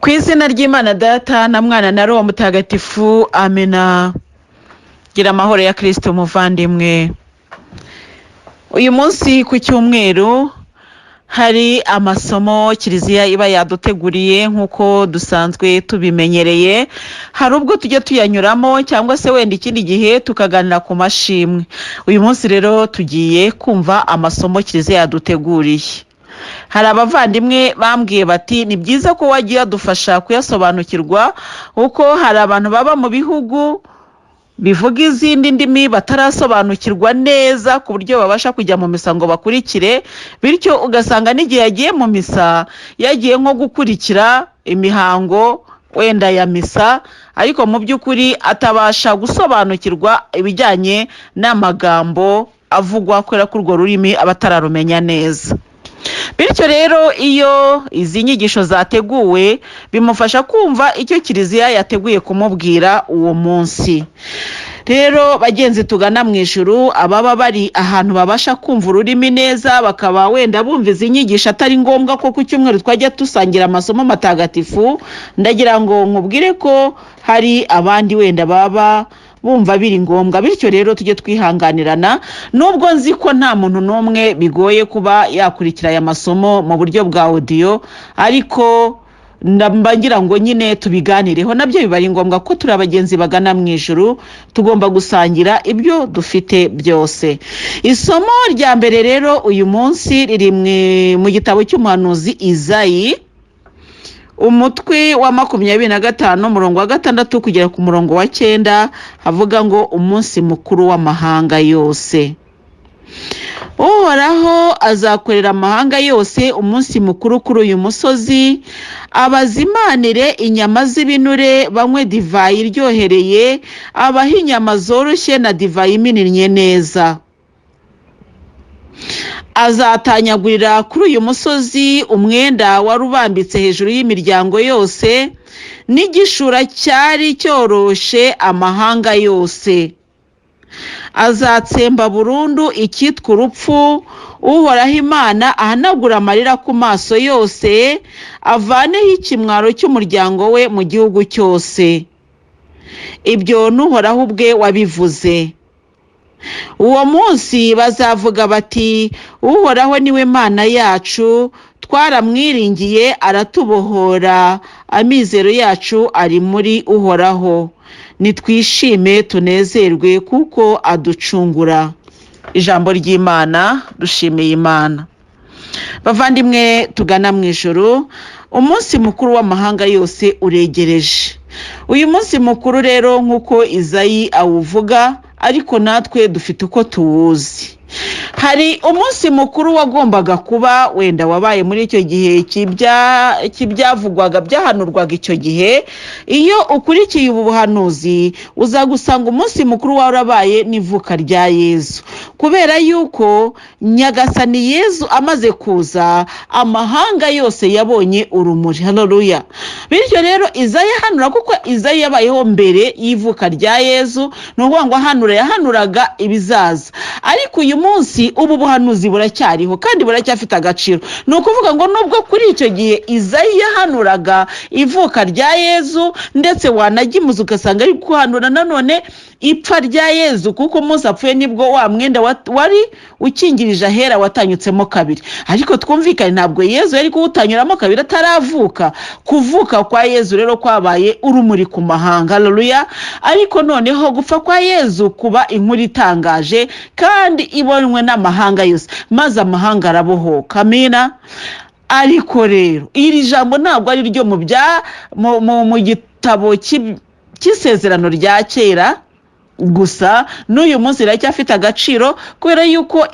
Ku izina ry'Imana Data na Mwana na Roho Mutagatifu, amena. Gira amahoro ya Kristo muvandimwe. Uyu munsi ku cyumweru hari amasomo Kiliziya iba yaduteguriye nk'uko dusanzwe tubimenyereye. Hari ubwo tujya tuyanyuramo cyangwa se wenda ikindi gihe tukaganira ku mashimwe. Uyu munsi rero tugiye kumva amasomo Kiliziya yaduteguriye. Hari abavandimwe bambwiye bati ni byiza ko wagiye adufasha kuyasobanukirwa, kuko hari abantu baba mu bihugu bivuga izindi ndimi batarasobanukirwa neza ku buryo babasha kujya mu misa ngo bakurikire, bityo ugasanga n'igihe yagiye mu misa yagiye nko gukurikira imihango wenda ya misa, ariko mu by'ukuri atabasha gusobanukirwa ibijyanye n'amagambo avugwa kubera ko urwo rurimi aba atararumenya neza. Bityo rero iyo izi nyigisho zateguwe bimufasha kumva icyo Kiliziya yateguye kumubwira uwo munsi. Rero bagenzi tugana mu ijuru, ababa bari ahantu babasha kumva ururimi neza bakaba wenda bumva izi nyigisho atari ngombwa ko ku cyumweru twajya dusangira amasomo matagatifu, ndagira ngo nkubwire ko hari abandi wenda baba bumva biri ngombwa. Bityo rero tujye twihanganirana, nubwo nzi ko nta muntu n'umwe bigoye kuba yakurikira aya masomo mu buryo bwa audio, ariko ngira ngo nyine tubiganireho, nabyo biba ari ngombwa ko turi abagenzi bagana mu ijuru, tugomba gusangira ibyo dufite byose. Isomo rya mbere rero uyu munsi riri mu gitabo cy'umuhanuzi Izayi, umutwe wa 25 umurongo wa 6 kugera ku murongo wa 9, havuga ngo umunsi mukuru w'amahanga yose. Uhoraho azakorera amahanga yose umunsi mukuru kuri uyu musozi, abazimanire inyama z'ibinure, banywe divayi iryohereye, abaha inyama zoroshye na divayi imininnye neza. Azatanyagurira kuri uyu musozi umwenda wari ubambitse hejuru y'imiryango yose, n'igishura cyari cyoroshe amahanga yose. Azatsemba burundu icyitwa urupfu, Uhoraho Imana ahanagura amarira ku maso yose, avaneho ikimwaro cy'umuryango we mu gihugu cyose. Ibyo n'Uhoraho ubwe wabivuze. Uwo munsi bazavuga bati, Uhoraho niwe Mana yacu, twaramwiringiye aratubohora, amizero yacu ari muri Uhoraho. Nitwishime tunezerwe kuko aducungura. Ijambo ry'Imana, dushimiye Imana. Bavandimwe tugana mu ijuru, umunsi mukuru w'amahanga yose uregereje. Uyu munsi mukuru rero nk'uko Izayi awuvuga, ariko natwe dufite uko tuwuzi. Hari umunsi mukuru wagombaga kuba wenda wabaye muri icyo gihe cy'ibyavugwaga byahanurwaga icyo gihe. Iyo ukurikiye ubu buhanuzi uzagusanga umunsi mukuru warabaye n'ivuka rya Yezu, kubera yuko Nyagasani Yezu amaze kuza amahanga yose yabonye urumuri. Haleluya. Bityo rero Izayi hanura, kuko Izayi yabayeho mbere y'ivuka rya Yezu, n'uvuga ngo yahanuraga ibizaza. Ariko uyu munsi ubu buhanuzi buracyariho kandi buracyafite agaciro. Ni ukuvuga ngo nubwo kuri icyo gihe Izayi yahanuraga ivuka rya Yezu, ndetse wanagimuza ugasanga ari guhanura nanone ipfa rya Yezu, kuko umunsi apfuye nibwo wa mwenda wari ukingirije ahera watanyutsemo kabiri. Ariko twumvikane, ntabwo Yezu yari kuwutanyuramo kabiri ataravuka. Kuvuka kwa Yezu rero kwabaye urumuri ku mahanga. Haleluya. Ariko noneho gupfa kwa Yezu kuba inkuru itangaje kandi ibonwe n'amahanga yose, maze amahanga arabohoka. Amina. Ariko rero iri jambo ntabwo ari ryo mu gitabo cy'isezerano rya kera gusa, n'uyu munsi riracyafite agaciro, kubera yuko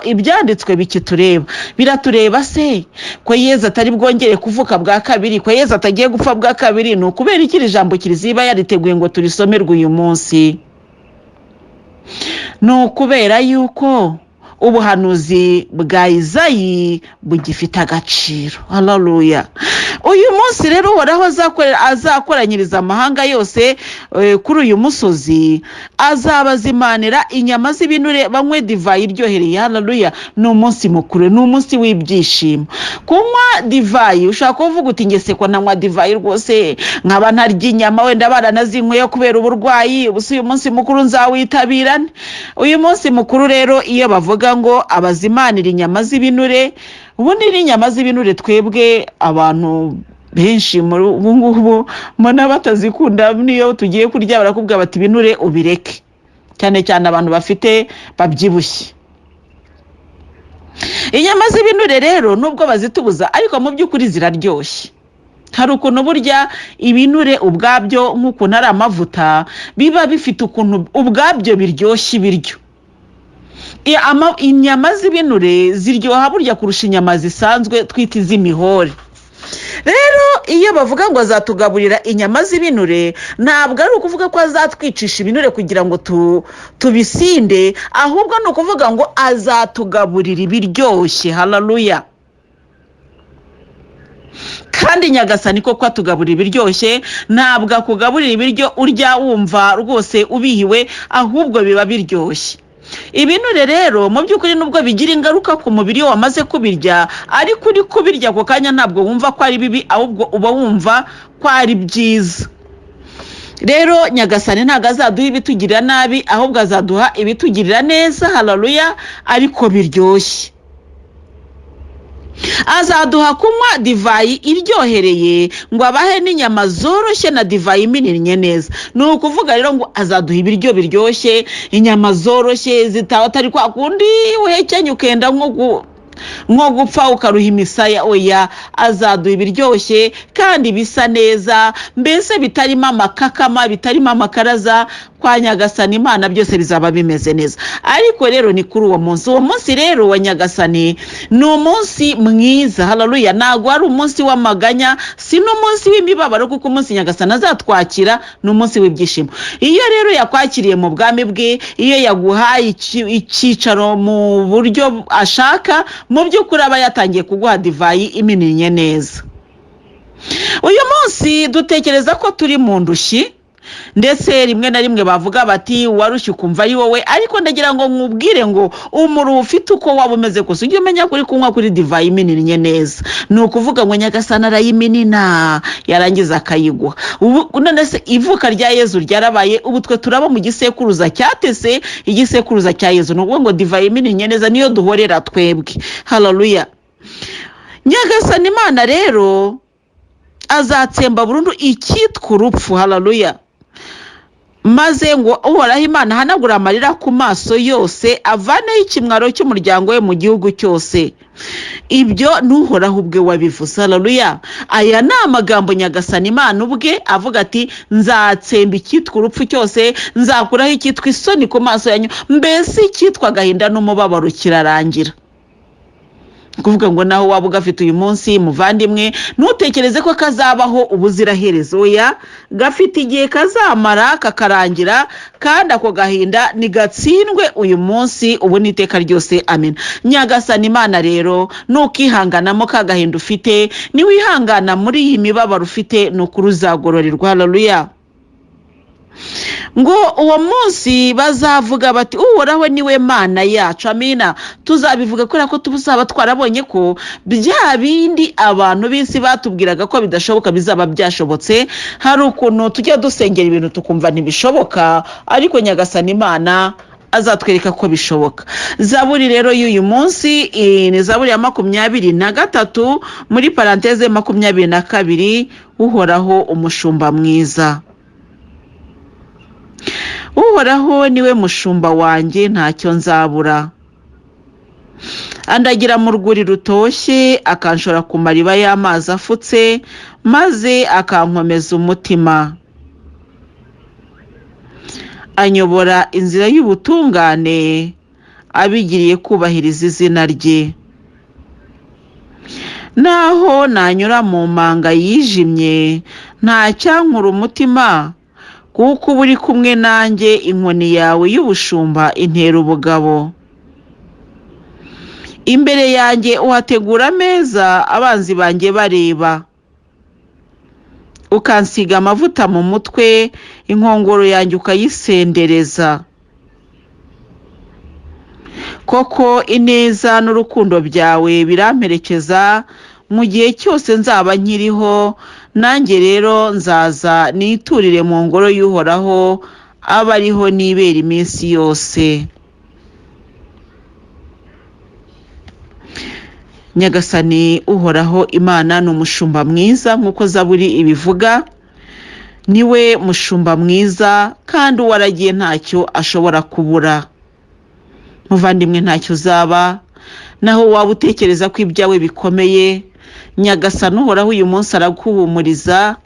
ibyanditswe bikitureba. Biratureba se ko Yezu atari bwongere kuvuka bwa kabiri, ko Yezu atagiye gupfa bwa kabiri? Ni ukubera iki iri jambo Kiliziya yariteguye ngo turisomerwe uyu munsi? Ni ukubera yuko ubuhanuzi bwa Izayi bugifite agaciro. Haleluya. Uyu munsi rero Uhoraho azakoranyiriza amahanga yose kuri uyu musozi, azabazimanira inyama z'ibinure banywe divayi iryohereye. Haleluya. Ni umunsi mukuru, ni umunsi w'ibyishimo. Kunywa divayi, ushaka kuvuga uti ngese ko nanywa divayi rwose nkaba ntarya inyama, wenda baranazinyweye kubera uburwayi, ubusa uyu munsi mukuru nzawitabira. Uyu munsi mukuru rero iyo bavuga ngo abazimanira inyama z'ibinure, ubundi n'inyama z'ibinure twebwe abantu benshi ubu ngubu mbona batazikunda. Niyo tugiye kurya barakubwira bati ibinure ubireke, cyane cyane abantu bafite babyibushye. Inyama z'ibinure rero nubwo bazitubuza, ariko mu by'ukuri ziraryoshye. Hari ukuntu burya ibinure ubwabyo nk'ukuntu ari amavuta biba bifite ukuntu ubwabyo biryoshye ibiryo. Inyama z'ibinure ziryoha burya kurusha inyama zisanzwe twita iz'imihore. Rero iyo bavuga ngo azatugaburira inyama z'ibinure, ntabwo ari ukuvuga ko azatwicisha ibinure kugira ngo tubisinde, ahubwo ni ukuvuga ngo azatugaburira ibiryoshye. Haleluya. Kandi Nyagasani koko atugaburira ibiryoshye, ntabwo akugaburira ibiryo urya wumva rwose ubihiwe, ahubwo biba biryoshye. Ibinure rero mu by'ukuri nubwo bigira ingaruka ku mubiri iyo wamaze kubirya, ariko uri kubirya ako kanya ntabwo wumva ko ari bibi, ahubwo uba wumva ko ari byiza. Rero Nyagasani ntabwo azaduha ibitugirira nabi, ahubwo azaduha ibitugirira neza. Haleluya. Ariko biryoshye. Azaduha kunywa divayi iryohereye, ngo abahe n'inyama zoroshye na divayi imininnye neza. Ni ukuvuga rero ngo azaduha ibiryo biryoshye, inyama zoroshye atari kwa kundi uhekenya ukenda nko gupfa ukaruha imisaya. Oya, azaduha ibiryoshye kandi bisa neza, mbese bitarimo amakakama, bitarimo amakaraza. Kwa Nyagasani Imana byose bizaba bimeze neza. Ariko rero ni kuri uwo munsi rero wa Nyagasani ni umunsi mwiza. Haleluya. Ntabwo ari umunsi w'amaganya, si n'umunsi w'imibabaro, kuko umunsi Nyagasani azatwakira ni umunsi w'ibyishimo. Iyo rero yakwakiriye mu bwami bwe, iyo yaguhaye icyicaro mu buryo ashaka, mu by'ukuri aba yatangiye kuguha divayi imininnye neza. Uyu munsi dutekereza ko turi mu ndushyi, ndetse rimwe na rimwe bavuga bati warushye ukumva ari wowe, ariko ndagira ngo nkubwire ngo umuru ufite uko waba umeze kose ujye umenya kuri kunywa kuri divayi imininnye neza. Ni ukuvuga ngo Nyagasani arayiminina yarangiza akayigwa. None se ivuka rya Yezu ryarabaye, ubu twe turaba mu gisekuruza cyatese, igisekuruza cya Yezu. Ni ukuvuga ngo divayi imininnye neza niyo duhorera twebwe. Haleluya. Nyagasani Imana rero azatsemba burundu icyitwa urupfu. Haleluya. Maze ngo Uhoraho Imana ahanagura amarira ku maso yose, avaneho ikimwaro cy'umuryango we mu gihugu cyose. Ibyo n'Uhoraho ubwe wabivuze. Haleluya. Aya ni amagambo Nyagasani Imana ubwe avuga ati nzatsemba icyitwa urupfu cyose, nzakuraho icyitwa isoni ku maso yanyu, mbese icyitwa agahinda n'umubabaro kirarangira. Kuvuga ngo naho waba ugafite uyu munsi muvandimwe, ntutekereze ko kazabaho ubuziraherezo. Oya, gafite igihe kazamara kakarangira, kandi ako gahinda nigatsindwe uyu munsi ubu n'iteka ryose. Amen. Nyagasani Imana rero nukihanganamo ka gahinda ufite, niwihangana muri iyi mibabaro ufite, nukuri uzagororerwa. Haleluya. Ngo uwo munsi bazavuga bati Uhoraho niwe Mana yacu. Amina. Tuzabivuga kubera ko tuzaba twarabonye ko bya bindi abantu b'isi batubwiraga ko bidashoboka bizaba byashobotse. Hari ukuntu tujya dusengera ibintu tukumva ntibishoboka, ariko Nyagasani Imana azatwereka ko bishoboka. Zaburi rero y'uyu munsi ni Zaburi ya 23 muri paranteze 22. Uhoraho umushumba mwiza. Uhoraho niwe mushumba wanjye, ntacyo nzabura. Andagira mu rwuri rutoshye, akanshora ku mariba y'amazi afutse, maze akankomeza umutima. Anyobora inzira y'ubutungane, abigiriye kubahiriza izina rye. Naho nanyura mu manga yijimye, ntacyankura umutima, kuko uba uri kumwe nanjye, inkoni yawe y'ubushumba intera ubugabo. imbere yanjye uhategura ameza abanzi banjye bareba, ukansiga amavuta mu mutwe, inkongoro yanjye ukayisendereza. Koko ineza n'urukundo byawe biramperekeza mu gihe cyose nzaba nkiriho, nanjye rero nzaza niturire mu ngoro y'Uhoraho, aba ariho nibera iminsi yose. Nyagasani Uhoraho Imana ni umushumba mwiza nk'uko Zaburi ibivuga, niwe mushumba mwiza kandi uwaragiye ntacyo ashobora kubura. Muvandimwe, ntacyo uzaba, naho waba utekereza ko ibyawe bikomeye, Nyagasani Uhoraho uyu munsi araguhumuriza,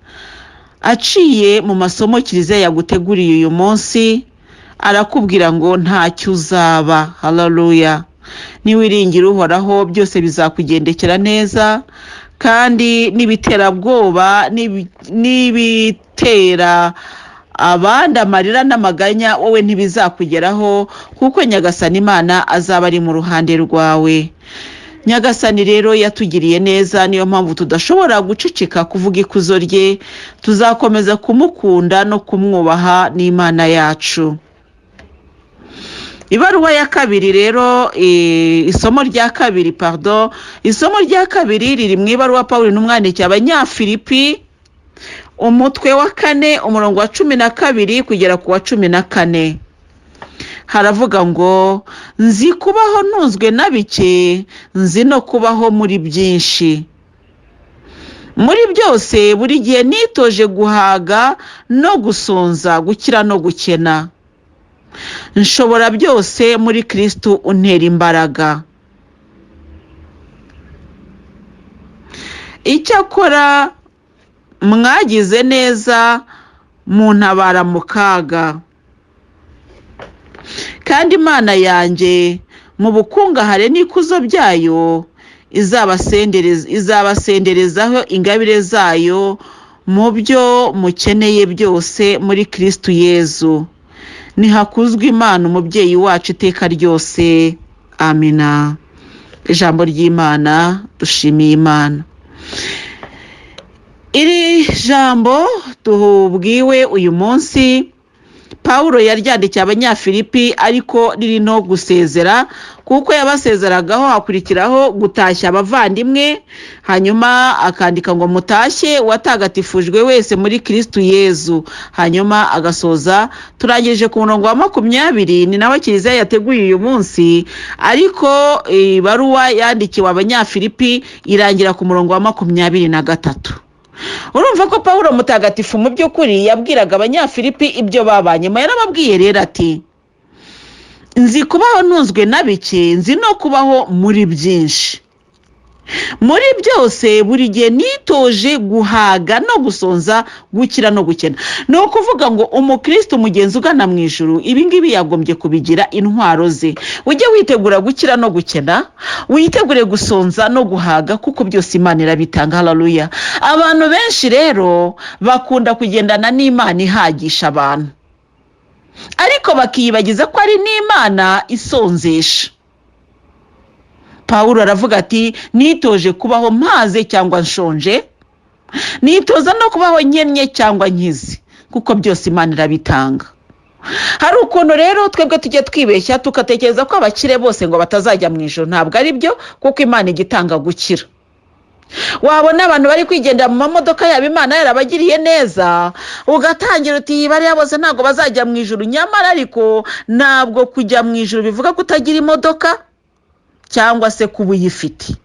aciye mu masomo Kiliziya yaguteguriye uyu munsi, arakubwira ngo ntacyo uzaba. Haleluya! Niwiringira Uhoraho byose bizakugendekera neza, kandi n'ibiterabwoba n'ibitera abandi amarira n'amaganya wowe ntibizakugeraho, kuko Nyagasani Imana azaba ari mu ruhande rwawe. Nyagasani rero yatugiriye neza, niyo mpamvu tudashobora guceceka kuvuga ikuzo rye. Tuzakomeza kumukunda no kumwubaha n'Imana yacu. Ibaruwa ya kabiri rero, isomo rya kabiri riri mu ibaruwa Pawulo n'umwandikiye Abanyafilipi, umutwe wa 4 umurongo wa 12 kugera ku wa 14. Haravuga ngo, nzi kubaho ntunzwe na bike, nzi no kubaho muri byinshi. Muri byose buri gihe nitoje guhaga no gusonza, gukira no gukena. Nshobora byose muri Kristo untera imbaraga. Icyakora mwagize neza muntabara mu kaga, kandi Imana yanjye mu bukungahare n'ikuzo byayo izabasenderezaho ingabire zayo mu byo mukeneye byose muri Kristo Yezu. Nihakuzwe Imana umubyeyi wacu iteka ryose. Amina. Ijambo ry'Imana, dushimiye Imana. Iri jambo tubwiwe uyu munsi Pawulo yaryandikiye Abanyafilipi, ariko riri no gusezera, kuko yabasezeragaho hakurikiraho gutashya abavandimwe, hanyuma akandika ngo mutashye uwatagatifujwe wese muri Kristo Yezu, hanyuma agasoza. Turangije ku murongo wa 20, ni nawe Kiliziya yateguye uyu munsi, ariko ibaruwa yandikiwe Abanyafilipi irangira ku murongo wa 23. Urumva ko Pawulo mutagatifu mu by'ukuri yabwiraga Abanyafilipi ibyo babanyemo. Yarababwiye rero ati, nzi kubaho ntunzwe na bike, nzi no kubaho muri byinshi. Muri byose buri gihe nitoje guhaga no gusonza, gukira no gukena. Ni ukuvuga ngo umukristo mugenzi ugana mu ijuru ibi ngibi yagombye kubigira intwaro ze. Ujye witegura gukira no gukena, witegure gusonza no guhaga, kuko byose Imana irabitanga. Haleluya! Abantu benshi rero bakunda kugendana n'Imana ihagisha abantu, ariko bakiyibagiza ko ari n'Imana isonzesha. Pawulo aravuga ati, nitoje kubaho mpaze cyangwa nshonje, nitoza no kubaho nkennye cyangwa nkize, kuko byose Imana irabitanga. Hari ukuntu rero twebwe tujye twibeshya tugatekereza ko abakire bose ngo batazajya mu ijuru. Ntabwo ari byo, kuko Imana igitanga gukira. Wabona abantu bari kwigendera mu mamodoka yabo Imana yarabagiriye neza, ugatangira uti bariya bose ntabwo bazajya mu ijuru. Nyamara ariko ntabwo kujya mu ijuru bivuga kutagira imodoka cyangwa se kuba uyifite.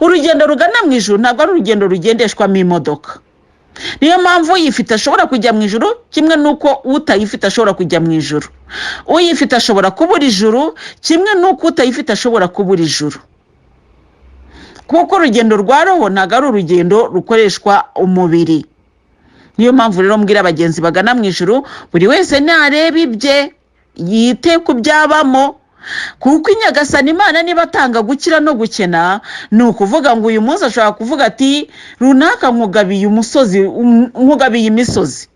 Urugendo rugana mu ijuru ntabwo ari urugendo rugendeshwamo imodoka. Niyo mpamvu uyifite ashobora kujya mu ijuru, kimwe nuko utayifite ashobora kujya mu ijuru. Uyifite ashobora kubura ijuru, kimwe nuko utayifite ashobora kubura ijuru. Kuko urugendo rwa roho ntabwo ari urugendo rukoreshwa umubiri. Niyo mpamvu rero mbwira abagenzi bagana mu ijuru, buri wese narebe ibye, yite ku byabamo, kuko Nyagasani Imana niba atanga gukira no gukena, ni ukuvuga ngo uyu munsi ashobora kuvuga ati runaka nkugabiye umusozi, nkugabiye imisozi.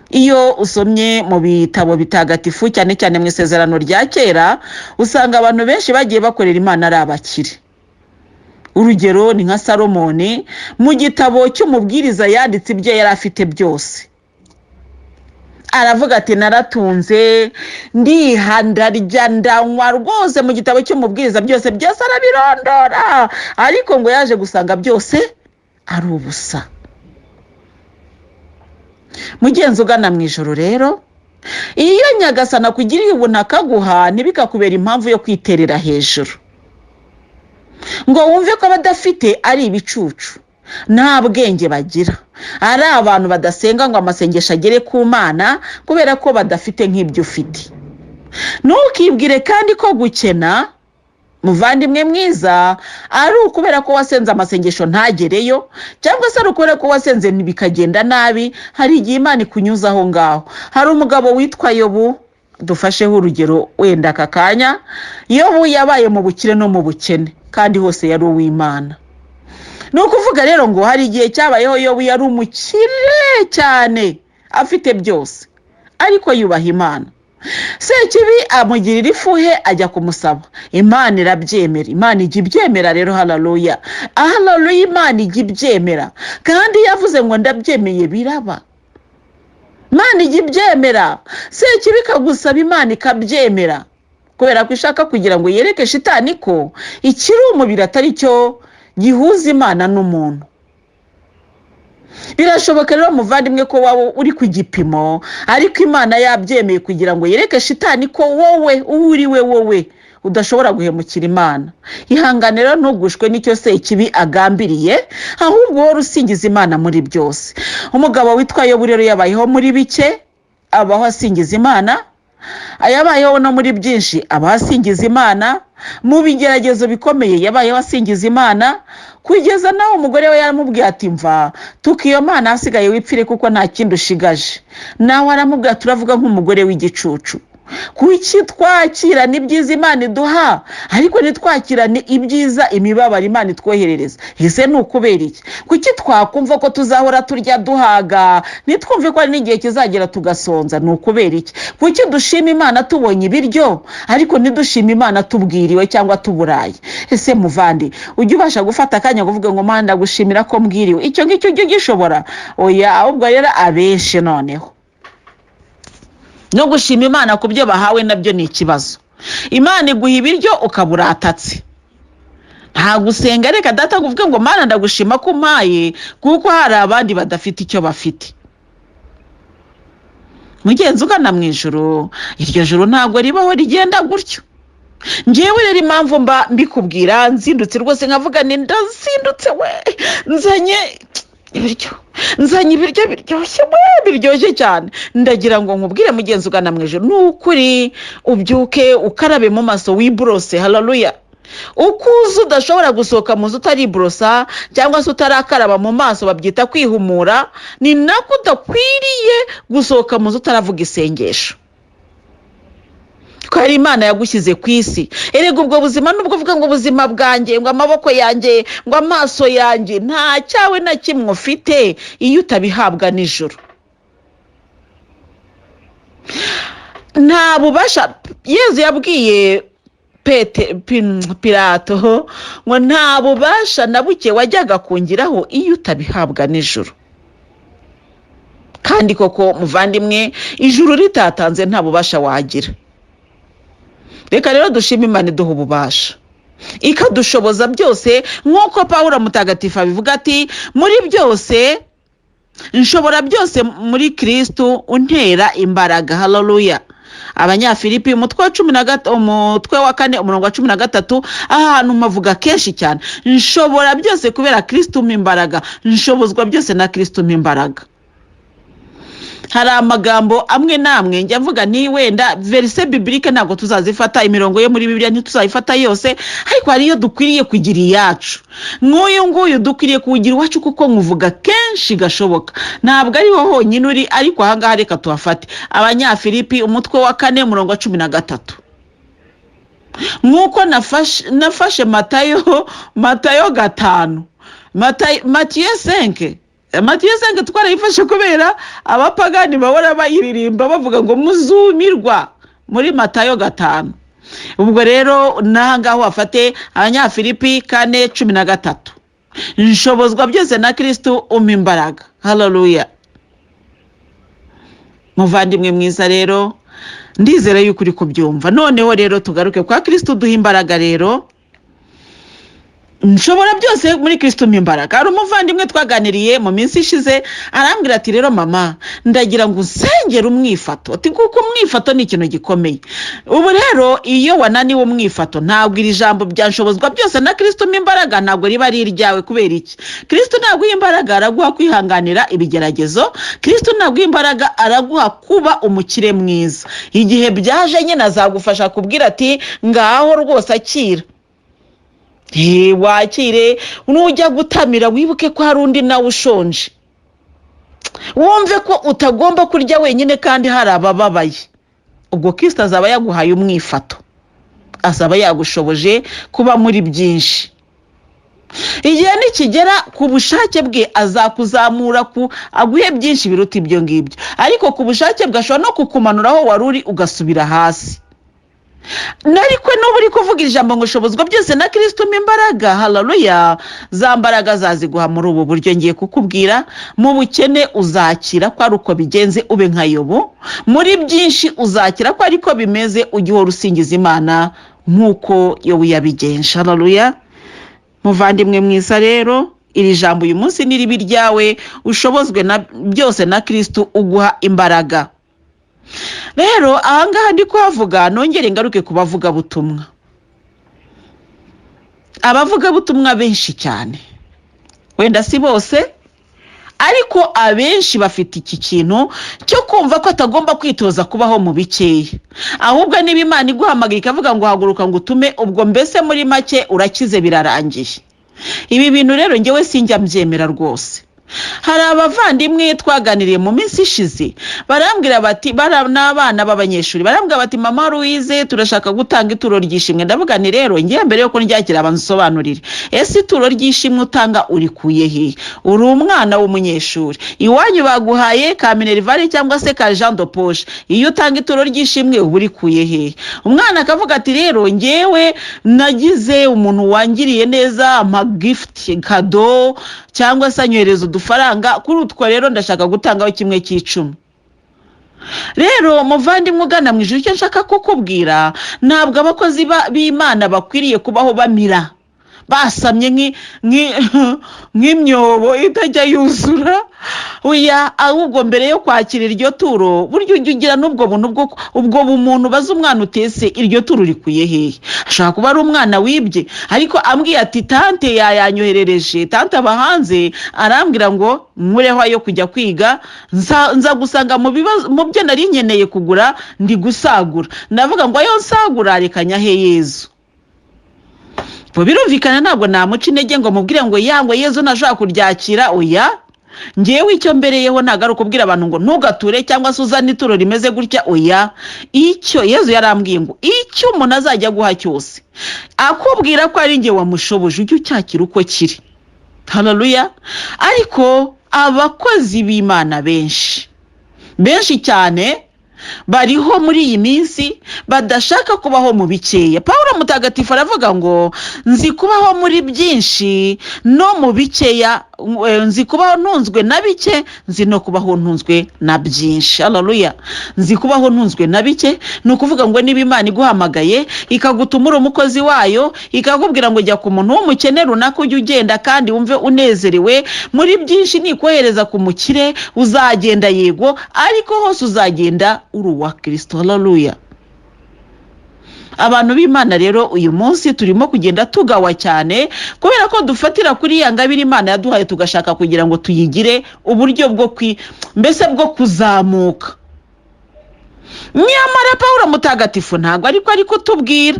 iyo usomye mu bitabo bitagatifu cyane cyane mu isezerano rya kera usanga abantu benshi bagiye bakorera Imana ari abakire. Urugero ni nka Salomoni mu gitabo cy'umubwiriza yanditse ibyo yari afite byose. Aravuga ati naratunze ndihanda rya ndanywa rwose, mu gitabo cy'umubwiriza byose arabirondora, ariko ngo yaje gusanga byose ari ubusa. Mugenzi ugana mu ijoro rero, iyo Nyagasana kugiriye ubuntu akaguha ntibikakubera impamvu yo kwiterera hejuru ngo wumve ko abadafite ari ibicucu, nta bwenge bagira, ari abantu badasenga ngo amasengesho agere ku Mana kubera ko badafite nk'ibyo ufite. Ntukibwire kandi ko gukena, muvandimwe mwiza, ari ukubera ko wasenze amasengesho ntagereyo, cyangwa se ari ukubera ko wasenze bikagenda nabi. Hari igihe Imana ikunyuza aho ngaho. Hari umugabo witwa Yobu, dufasheho urugero wenda aka kanya. Yobu yabaye mu bukire no mu bukene, kandi hose yari uw'Imana. Ni ukuvuga rero ngo hari igihe cyabayeho Yobu yari umukire cyane, afite byose, ariko yubaha Imana. Sekibi amugirira ifuhe ajya kumusaba, Imana irabyemera. Imana ijya ibyemera rero, haleluya, haleluya, Imana ijya ibyemera. Kandi yavuze ngo ndabyemeye biraba. Imana ijya ibyemera. Sekibi kagusaba, Imana ikabyemera, kubera ko ishaka kugira ngo yereke shitani ko ikiri umubiri atari cyo gihuza Imana n'umuntu. Birashoboka rero muvandimwe ko wawe uri ku gipimo, ariko Imana yabyemeye kugira ngo yereke shitani ko wowe uriwe wowe udashobora guhemukira Imana. Ihangane rero ntugushwe n'icyo Sekibi agambiriye, ahubwo wowe usingiza Imana muri byose. Umugabo witwa Yobu rero yabayeho muri bike, abaho asingiza Imana. Ayabayeho no muri byinshi, abaho asingiza Imana. Mu bigeragezo bikomeye yabayeho asingiza Imana, kugeza naho umugore we yaramubwiye ati mva tukiyo Mana hasigaye wipfire kuko nta kindi ushigaje. Nawe aramubwira turavuga nk'umugore w'igicucu. Kuki twakirana ibyiza Imana iduha, ariko ntitwakirane ibyiza imibabaro Imana itwoherereza? Ese ni ukubera iki? Kuki twakumva ko tuzahora turya duhaga, nitwumve ko ari n'igihe kizagera tugasonza? Ni ukubera iki? Kuki dushima Imana tubonye ibiryo, ariko ntidushima Imana tubwiriwe cyangwa tuburaye? Ese muvandi, ujye ubasha gufata akanya kuvuga ngo Mana ndagushimira ko mbwiriwe? Icyo ngicyo ujye gishobora? Oya, ahubwo rero abenshi noneho no gushima Imana ku byo bahawe nabyo ni ikibazo. Imana iguha ibiryo ukaburatatse, nta gusenga. Reka data kuvuga ngo Mana ndagushima ko umpaye, kuko hari abandi badafite icyo bafite. Mugenzi ugana mu ijuru, iryo juru ntabwo ribaho rigenda gutyo. Njyewe rero impamvu mba mbikubwira, nzindutse rwose nkavuga ni ndazindutse we, nzanye ibiryo biryoshye we, biryoshye cyane. Ndagira ngo nkubwire mugenzi ugana mu ijuru, nukuri ubyuke ukarabe mu maso wibrose, haleluya. Ukuza udashobora gusohoka mu nzu utaribrosa cyangwa se utarakaraba mu maso, babyita kwihumura. Ni nako udakwiriye gusohoka mu nzu utaravuga isengesho, ko ari Imana yagushyize ku isi. Erega ubwo buzima nubwo uvuga ngo ubuzima bwanjye, ngo amaboko yanjye, ngo amaso yanjye, nta cyawe na kimwe ufite iyo utabihabwa nijoro. Nta bubasha Yezu yabwiye Pilato ngo nta bubasha na buke wajyaga kungiraho iyo utabihabwa nijoro. Kandi koko muvandimwe, ijuru ritatanze nta bubasha wagira. Reka rero dushime Imana iduha ububasha, ikadushoboza byose, nk'uko Pawulo mutagatifu abivuga ati muri byose nshobora byose muri Kristo untera imbaraga, haleluya. Abanyafilipi umutwe wa 4 umurongo wa 13, ahantu mavuga kenshi cyane nshobora byose kubera Kristo umpa imbaraga, nshobozwa byose na Kristo umpa imbaraga. Hari amagambo amwe namwe njya mvuga ni wenda verse biblique ntabwo tuzazifata, imirongo yo muri Bibiliya ntituzayifata yose, ariko hari iyo dukwiriye kugira iyacu. Nk'uyu nguyu dukwiriye kugira iwacu kuko nkuvuga kenshi gashoboka. Ntabwo ari ho honyine uri, ariko aha ngaha reka tuhafate. Abanyafilipi umutwe wa 4 umurongo wa 13. Nk'uko nafashe Matayo 5, Matthieu 5, Matiyo 5 twarayifashe kubera abapagani bahora bayiririmba bavuga ngo muzumirwa muri Matayo 5. Ubwo rero nahangaho afate Abanyafilipi 4:13. Nshobozwa byose na Kristo umpa imbaraga. Haleluya. Muvandimwe mwiza rero, ndizera yuko uri kubyumva. Noneho rero tugaruke kwa Kristo duha imbaraga rero. Nshobora byose muri Kristo mpimbaraga. Hari umuvandimwe twaganiriye mu minsi ishize arambwira ati rero mama ndagira ngo usengere umwifato. Ati kuko umwifato ni ikintu gikomeye. Ubu rero iyo wananiwe umwifato ntabwo iri jambo byanshobozwa byose na Kristo mpimbaraga ntabwo riba ari iryawe. Kubera iki? Kristo ntabwo imbaraga araguha kwihanganira ibigeragezo. Kristo ntabwo imbaraga araguha kuba umukire mwiza. Igihe byaje nyine azagufasha kubwira ati ngaho rwose akira. Wakire nujya gutamira wibuke ko hari undi nawe ushonje. Wumve ko utagomba kurya wenyine kandi hari abababaye. Ubwo Kristo azaba yaguhaye umwifato. Azaba yagushoboje kuba muri byinshi. Igihe nikigera ku bushake bwe azakuzamura aguhe byinshi biruta ibyo ngibyo. Ariko ku bushake bwe ashobora no kukumanuraho waruri ugasubira hasi. Nariko n'uburi kuvuga ijambo ngo shobozwa byose na Kristo mpimbaraga. Haleluya. Za mbaraga zaziguha muri ubu buryo ngiye kukubwira. Mu bukene uzakira ko ari uko bigenze ube nka Yobu. Muri byinshi uzakira ko ariko bimeze ujye usingiza Imana nkuko Yobu yabigenje. Haleluya. Muvandimwe mwiza rero, iri jambo uyu munsi ni ribi ryawe. Ushobozwe na byose na Kristo uguha imbaraga. Rero ahangaha ndi kuhavuga nongere ngaruke kubavuga butumwa. Abavuga butumwa benshi cyane, wenda si bose, ariko abenshi bafite iki kintu cyo kumva ko atagomba kwitoza kubaho mu bikeya. Ahubwo niba Imana iguhamagaye ikavuga ngo haguruka ngo utume, ubwo mbese muri make urakize birarangiye. Ibi bintu rero ngewe sinjya mbyemera rwose. Hari abavandimwe twaganiriye mu minsi ishize barambwira bati n'abana b'abanyeshuri barambwira bati mama Louise turashaka gutanga ituro ryishimwe. Ndavuga ni rero ngiye mbere yo kundyakira abansobanurire, ese ituro ryishimwe utanga urikuye he? Uri umwana w'umunyeshuri, iwanyu baguhaye ka Minerval cyangwa se ka Jean de Poche, iyo utanga ituro ryishimwe uba urikuye he? Umwana akavuga ati rero ngewe nagize umuntu wangiriye neza ama gift cadeau cyangwa se anyohereza udufaranga, kuri utwo rero ndashaka gutangaho 1/10. Rero muvandimwe ugana mu ijuru, icyo nshaka kukubwira ntabwo abakozi b'Imana bakwiriye kubaho bamira basamye nk'imyobo itajya yuzura. Oya, ahubwo mbere yo kwakira iryo turo buryo ugira n'ubwo buntu ubwo bumuntu baza umwana utese iryo turo rikuye hehe. Ashaka kuba ari umwana wibye, ariko ambwiye ati tante yanyoherereje, tante abahanze arambwira ngo nkureho ayo kujya kwiga, nza gusanga mu byo nari nkeneye kugura ndi gusagura. Ndavuga ngo ayo nsagura rekanya he Yezu. Birumvikana ntabwo namuca intege ngo mubwire ngo yango Yezu nashaka kuryakira. Oya, ngewe icyo mbereyeho ntago ari ukubwira abantu ngo ntugature cyangwa se uzane ituro rimeze gutya. Oya, icyo Yezu yarambwiye ngo icyo umuntu azajya guha cyose akubwira ko ari nge wamushoboje ujye ucyakira uko kiri. Haleluya. Ariko abakozi b'Imana benshi cyane bariho muri iyi minsi badashaka kubaho mu bikeya. Paulo mutagatifu aravuga ngo nzi kubaho muri byinshi no mu bikeya, nzi kubaho ntunzwe na bike, nzi no kubaho ntunzwe na byinshi. Haleluya. Nzi kubaho ntunzwe na bike ni ukuvuga ngo niba Imana iguhamagaye ikagutumura umukozi wayo ikakubwira ngo jya ku muntu w'umukene runaka ujye ugenda kandi wumve unezerewe, muri byinshi nikohereza ku mukire uzagenda yego, ariko hose uzagenda uri uwa Kristo. Haleluya. Abantu b'Imana rero uyu munsi turimo kugenda tugawa cyane kubera ko dufatira kuri ya ngabire Imana yaduhaye tugashaka kugira ngo tuyigire uburyo mbese bwo kuzamuka. Nyamara Paulo mutagatifu ntago ariko tubwira,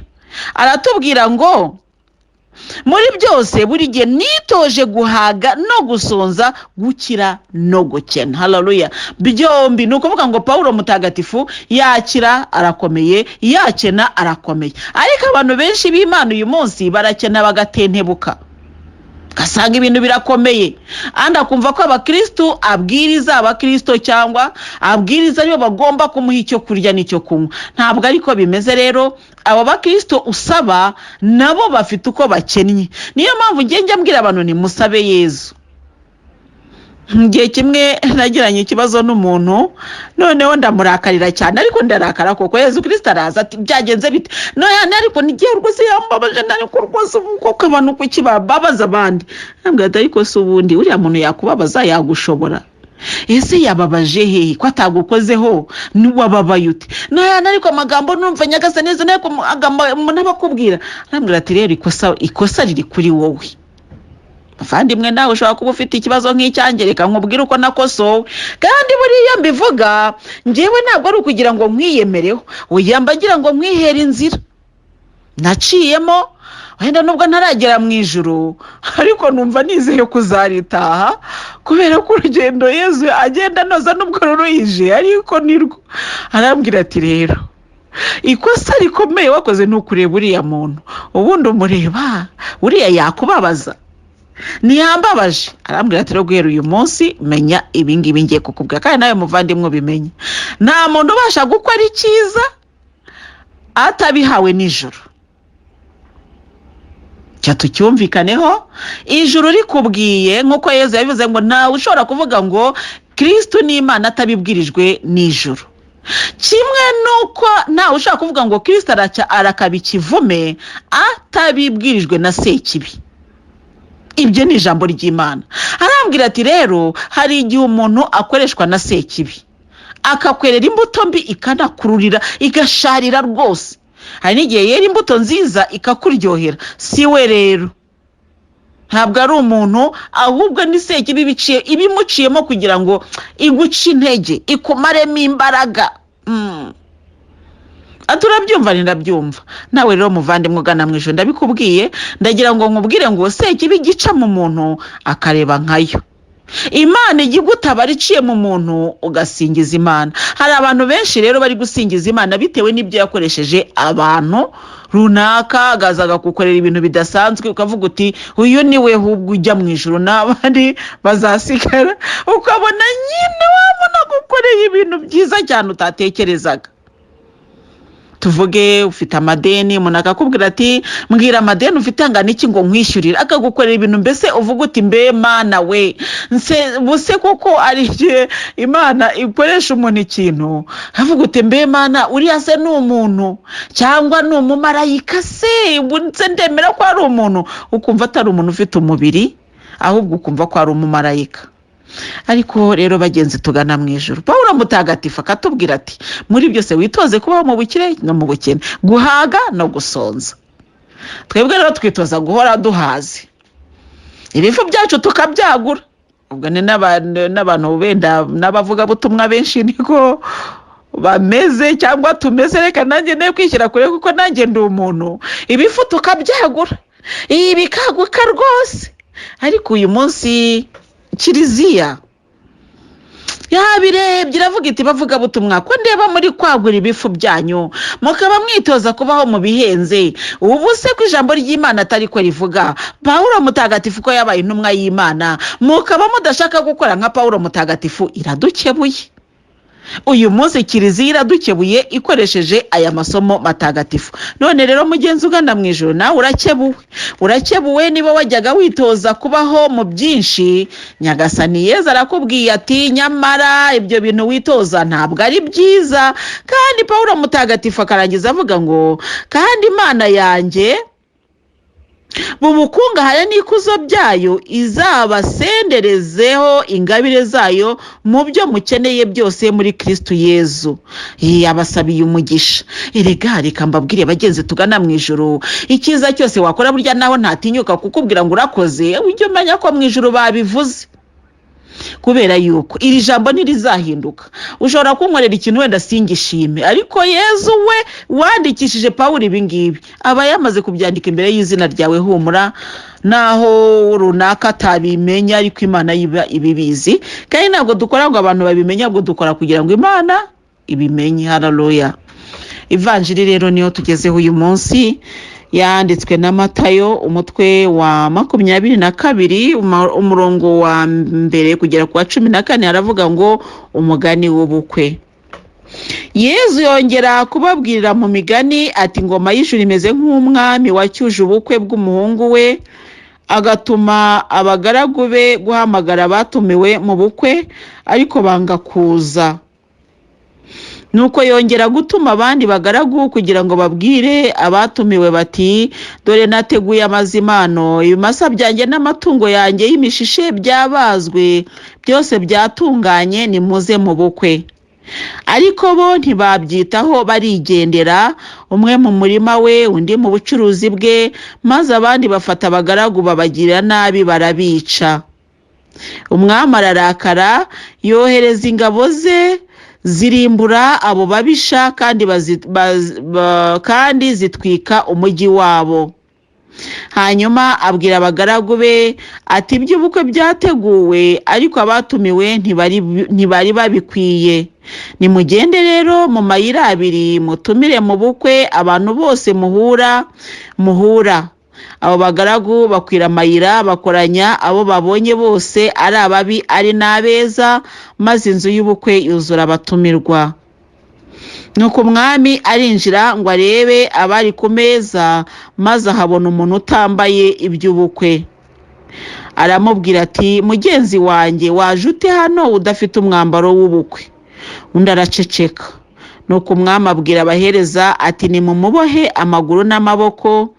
aratubwira ngo muri byose buri gihe nitoje guhaga no gusonza, gukira no gukena. Haleluya. Byombi ni ukuvuga ngo Paulo mutagatifu yakira arakomeye, yakena arakomeye. Ariko abantu benshi b'Imana uyu munsi barakena bagatentebuka. gasanga ibintu birakomeye andi akumva ko abakristo abakristo cyangwa abwiriza aribo bagomba kumuha icyo kurya n'icyo kunywa. Ntabwo ariko bimeze rero, abo bakristo usaba nabo bafite uko bakennye. Niyo mpamvu njya mbwira abantu ni musabe Yezu. Ngiye kimwe nagiranye ikibazo n'umuntu, noneho ndamurakarira cyane, ariko ndarakara koko Yezu Kristo araza ati byagenze bite, noneho ariko nigiye rwose yambabaje nari ko rwose uko abantu kuki babaza abandi. Nambwira ariko se ubundi uriya muntu yakubabaza yagushobora? Ese yababaje hehe ko atagukozeho niwababaye ute? Noneho ariko amagambo numva nyagasa neza nako umuntu abakubwira. Nambwira ati rero ikosa riri kuri wowe. Bavandimwe nawe ushobora kuba ufite ikibazo nk'icyanjye, reka nkubwire uko nakosowe. Kandi buriya mbivuga njyewe ntabwo ari ukugira ngo nkwiyemereho, oya mbagira ngo nkwihere inzira naciyemo, wenda nubwo ntaragera mu ijuru ariko numva nizeye kuzaritaha, kubera ko urugendo Yezu agenda noza nubwo ruruyije ariko nirwo. Arambwira ati rero ikosa rikomeye wakoze ni ukureba uriya muntu, ubundi umureba uriya yakubabaza ntiyambabaje. Arambwira ati rero guhera uyu munsi menya ibingibi ngiye kukubwira, kandi nawe muvandimwe ubimenye. Nta muntu ubasha gukora icyiza atabihawe n'ijuru. Cya tucyumvikaneho, ijuru rikubwiye nk'uko Yezu yabivuze ngo ntawe ushobora kuvuga ngo Kristo ni Imana atabibwirijwe n'ijuru. Kimwe nuko ntawe ushobora kuvuga ngo Kristo arakaba ikivume atabibwirijwe na Sekibi. Ibyo ni ijambo ry'Imana. Arambwira ati rero hari igihe umuntu akoreshwa na Sekibi akakwerera imbuto mbi ikanakururira igasharira rwose. Hari n'igihe yera imbuto nziza ikakuryohera, si we rero. Ntabwo ari umuntu, ahubwo ni Sekibi ibimuciyemo kugira ngo iguce intege, ikumaremo imbaraga. Aturabyumva ndabyumva. Nawe rero muvandimwe ugana mu ijuru ndabikubwiye, ndagira ngo nkubwire ngo Sekibi gica mu muntu akareba nkayo. Imana igigutabara iciye mu muntu ugasingiza Imana. Hari abantu benshi rero bari gusingiza Imana bitewe n'ibyo yakoresheje abantu runaka, agazaga kukorera ibintu bidasanzwe, ukavuga uti uyu ni we hubwo ujya mu ijuru n'abandi bazasigara, ukabona nyine wabona gukorera ibintu byiza cyane utatekerezaga. Tuvuge ufite amadeni, umuntu akakubwira ati mbwira amadeni ufite angana iki ngo nkwishyurire, akagukorera ibintu mbese uvuga uti mbe Mana we buse koko ari Imana ikoresha umuntu ikintu, avuga uti mbe Mana uriya se ni umuntu cyangwa ni umumarayika se, bunse ndemera ko ari umuntu, ukumva atari umuntu ufite umubiri ahubwo ukumva ko ari umumarayika. Ariko rero bagenzi tugana mu ijuru, Pawulo mutagatifu akatubwira ati muri byose witoze kubaho mu bukire no mu bukene, guhaga no gusonza. Twebwe rero twitoza guhora duhaze, ibifu byacu tukabyagura. Ubwo ni n'abantu benda n'abavuga butumwa benshi niko bameze cyangwa tumeze, reka nanjye ne kwishyira kure kuko nanjye ndi umuntu. Ibifu tukabyagura, bikaguka rwose. Ariko uyu munsi Kiliziya yabirebye iravuga iti bavuga butumwa ko ndeba muri kwagura ibifu byanyu mukaba mwitoza kubaho mu bihenze. Ubu se ko ijambo ry'Imana atari ko rivuga, Pawulo mutagatifu ko yabaye intumwa y'Imana, mukaba mudashaka gukora nka Pawulo mutagatifu, iradukebuye. Uyu munsi Kiliziya iradukebuye ikoresheje aya masomo matagatifu. None rero mugenzi ugana mu ijuru nawe urakebuwe niba wajyaga witoza kubaho mu byinshi. Nyagasani Yezu arakubwiye ati nyamara ibyo bintu witoza ntabwo ari byiza. Kandi Pawulo mutagatifu akarangiza avuga ngo kandi Imana yanjye bubukungahare n'ikuzo byayo izabasenderezeho ingabire zayo mu byo mukeneye byose muri Kristo Yezu. Yabasabiye umugisha. Erega reka mbabwire bagenzi tugana mu ijuru, icyiza cyose wakora burya naho ntatinyuka kukubwira ngo urakoze, ujye umenya ko mu ijuru babivuze. Kubera yuko iri jambo ntirizahinduka. Ushobora kunkorera ikintu wenda singishime, ariko Yezu we wandikishije Pawulo ibingibi aba yamaze kubyandika imbere y'izina ryawe humura, naho runaka atabimenya ariko Imana ibibizi. Kandi ntabwo dukora ngo abantu babimenya, ahubwo dukora kugira ngo Imana ibimenye. Haleluya. Ivanjiri rero niyo tugezeho uyu munsi, yanditswe na Matayo umutwe wa 22 umurongo wa mbere kugera ku wa 14, aravuga ngo umugani w'ubukwe. Yezu yongera kubabwirira mu migani ati ingoma y'ijuru imeze nk'umwami wacyuje ubukwe bw'umuhungu we, agatuma abagaragu be guhamagara abatumiwe mu bukwe ariko banga kuza. Nuko yongera gutuma abandi bagaragu kugira ngo babwire abatumiwe bati dore nateguye amazimano, ibimasa byanjye n'amatungo yanjye y'imishishe byabazwe, byose byatunganye, nimuze mu bukwe. Ariko bo ntibabyitaho, barigendera, umwe mu murima we undi mu bucuruzi bwe, maze abandi bafata abagaragu babagirira nabi barabica. Umwami ararakara, yohereza ingabo ze zirimbura abo babisha kandi zitwika umujyi wabo. Hanyuma abwira abagaragu be ati iby'ubukwe byateguwe ariko abatumiwe ntibari babikwiye. Nimugende rero mu mayira abiri mutumire mu bukwe abantu bose muhura. Abo bagaragu bakwira amayira, bakoranya abo babonye bose, ari ababi ari n'abeza, maze inzu y'ubukwe yuzura abatumirwa. Nuko umwami arinjira ngo arebe abari ku meza, maze ahabona umuntu utambaye iby'ubukwe. Aramubwira ati mugenzi wanjye, waje ute hano udafite umwambaro w'ubukwe? Undi araceceka. Nuko umwami abwira abahereza ati nimumubohe amaguru n'amaboko,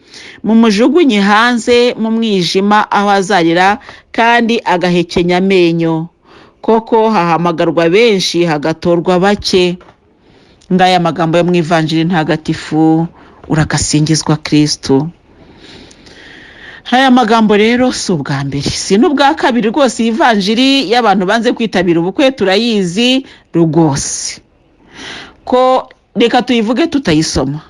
mumujugunye hanze mu mwijima aho azarira kandi agahekenya amenyo. Koko hahamagarwa benshi hagatorwa bake. Ngaya magambo yo mu Ivanjiri ntagatifu, urakasingizwa Kristo. Haya magambo rero si ubwa mbere, si n'ubwa kabiri rwose. Ivanjiri y'abantu banze kwitabira ubukwe turayizi rwose, ko reka tuyivuge tutayisoma.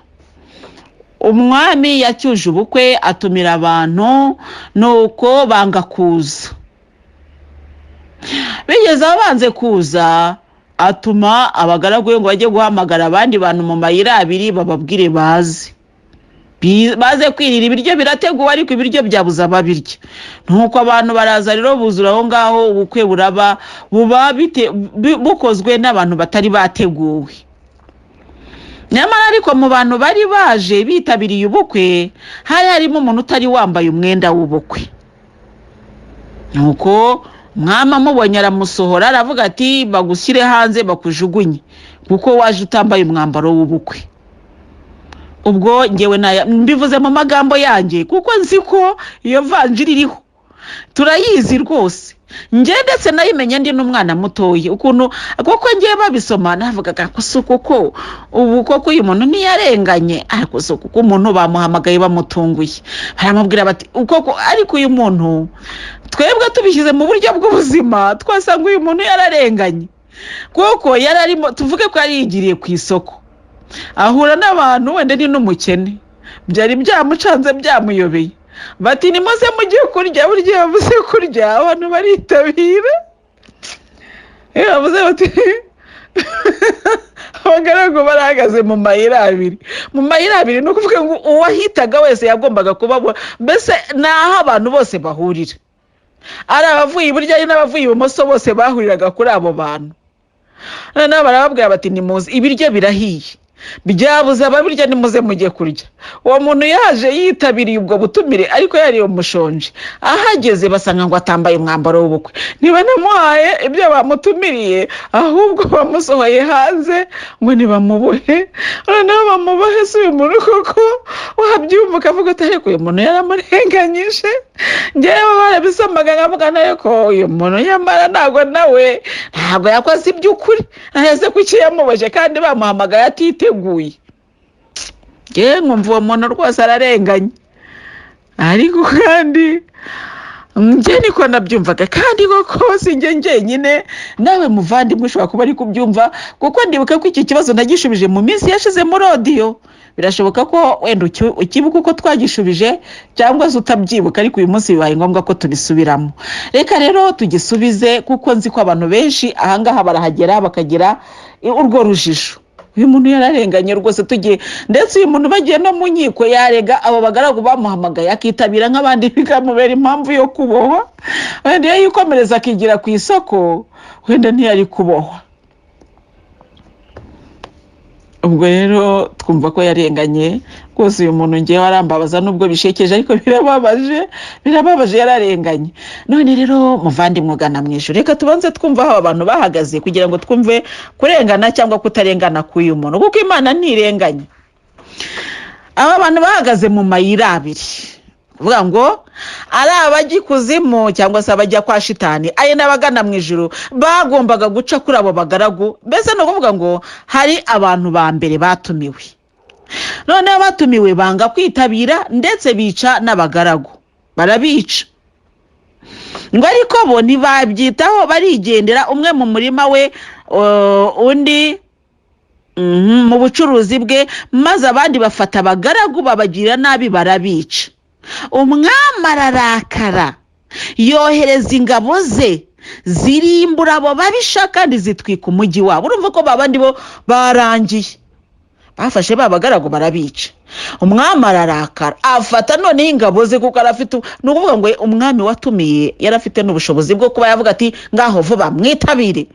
Umwami yacyuje ubukwe atumira abantu, nuko banga kuza. Bigeze aho banze kuza, atuma abagaragu ngo bajye guhamagara abandi bantu mu mayira abiri bababwire baze kwirira. Ibiryo birateguwe ariko ibiryo byabuza ababirya. Nuko abantu baraza rero buzura aho ngaho, ubukwe buba bukozwe n'abantu batari bateguwe. Nyamara ariko mu bantu bari baje bitabiriye ubukwe hari harimo umuntu utari wambaye umwenda w'ubukwe. Nuko mwama mubonye aramusohora, aravuga ati bagushyire hanze bakujugunye kuko waje utambaye umwambaro w'ubukwe. Ubwo ngewe mbivuze mu magambo yanjye kuko nzi ko iyo vanjiri iriho, turayizi rwose. Nge ndetse nayimenye ndi n'umwana mutoye, ukuntu koko ngiye babisoma navugaga ko suko ko ubu koko uyu muntu ntiyarenganye, ariko suko ko umuntu bamuhamagaye bamutunguye, baramubwira bati koko ariko uyu muntu twebwe tubishyize mu buryo bw'ubuzima twasanga uyu muntu yararenganye. Koko yararimo, tuvuge ko yarigiriye ku isoko, ahura n'abantu wenda ni n'umukene, byari byamucanze byamuyobeye, bati nimuze mugiye kurya. Burya yavuze kurya abantu baritabira, yavuze bati abagaragu barahagaze mu mayira abiri. Mu mayira abiri ni ukuvuga ngo uwahitaga wese yagombaga kubabona, mbese naho abantu bose bahurira, ari abavuye iburyo ari n'abavuye ibumoso, bose bahuriraga kuri abo bantu. Noneho barababwira bati nimuze, ibiryo birahiye, byabuze ababirya, nimuze mujye kurya. Uwo muntu yaje yitabiriye ubwo butumire ariko yari umushonje. Ahageze basanga ngo atambaye umwambaro w'ubukwe, ntibanamuhaye ibyo bamutumiriye, ahubwo bamusohoye hanze ngo nibamubohe. Noneho bamubohe, si uyu muntu koko wabyumva ukavuga ati ariko uyu muntu yaramurenganyije. Ngewe barabisomaga nkavuga ariko uyu muntu yamara ntabwo yakoze iby'ukuri, aheze kuki yamuboje kandi bamuhamagaye atiteguye. Ngewe nkumva uwo muntu rwose ararenganye, ariko kandi nge niko nabyumvaga. kandi koko si nge njyenyine, nawe muvandimwe ushobora kuba ari kubyumva, kuko ndibuka ko iki kibazo nagishubije mu minsi yashize muri audio. Birashoboka ko wenda ukibuka uko twagishubije cyangwa se utabyibuka, ariko uyu munsi bibaye ngombwa ko tubisubiramo. Reka rero tugisubize kuko nzi ko abantu benshi ahangaha barahagera bakagira urwo rujijo. uyu muntu yararenganye rwose tugiye ndetse uyu muntu bagiye no mu nkiko yarega abo bagaragu bamuhamagaye akitabira nk'abandi bikamubera impamvu yo kubohwa wenda iyo yikomereza akigira ku isoko wenda ntiyari kubohwa. Ubwo rero twumva ko yarenganye rwose uyu muntu ngiye warambabaza nubwo bishekeje ariko birababaje yararenganye. None rero muvandimwe ugana mu ijuru reka tubanze twumva aho abantu bahagaze kugira ngo twumve kurengana cyangwa kutarengana k'uyu muntu kuko Imana ntirenganye. Aba bantu bahagaze mu mayira abiri kuvuga ngo ari abajya ikuzimu cyangwa se abajya kwa shitani aye n'abagana mu ijuru bagombaga guca kuri abo bagaragu. Mbese no kuvuga ngo hari abantu ba mbere batumiwe, none abatumiwe banga kwitabira ndetse bica n'abagaragu barabica ngo ariko bo ntibabyitaho barigendera, umwe mu murima we undi mu bucuruzi bwe, maze abandi bafata abagaragu babagira nabi barabica. Umwami ararakara yohereza ingabo ze zirimbura abo babisha kandi zitwika umujyi wabo. Urumva ko babandi bo barangiye bafashe babagaragu barabica. Umwami ararakara afata none ingabo ze kuko arafite nukuvuga ngo umwami watumiye yarafite n'ubushobozi bwo kuba yavuga ati ngaho vuba mwitabire,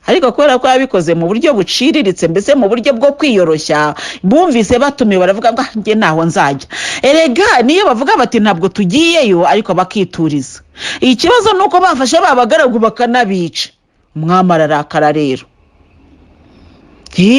ariko kubera ko yabikoze mu buryo buciriritse mbese mu buryo bwo kwiyoroshya bumvise batumiwe baravuga ngo nge naho nzajya. Erega niyo bavuga bati ntabwo tugiyeyo ariko bakituriza. Ikibazo nuko bafashe babagaragu bakanabica. Umwami ararakara rero.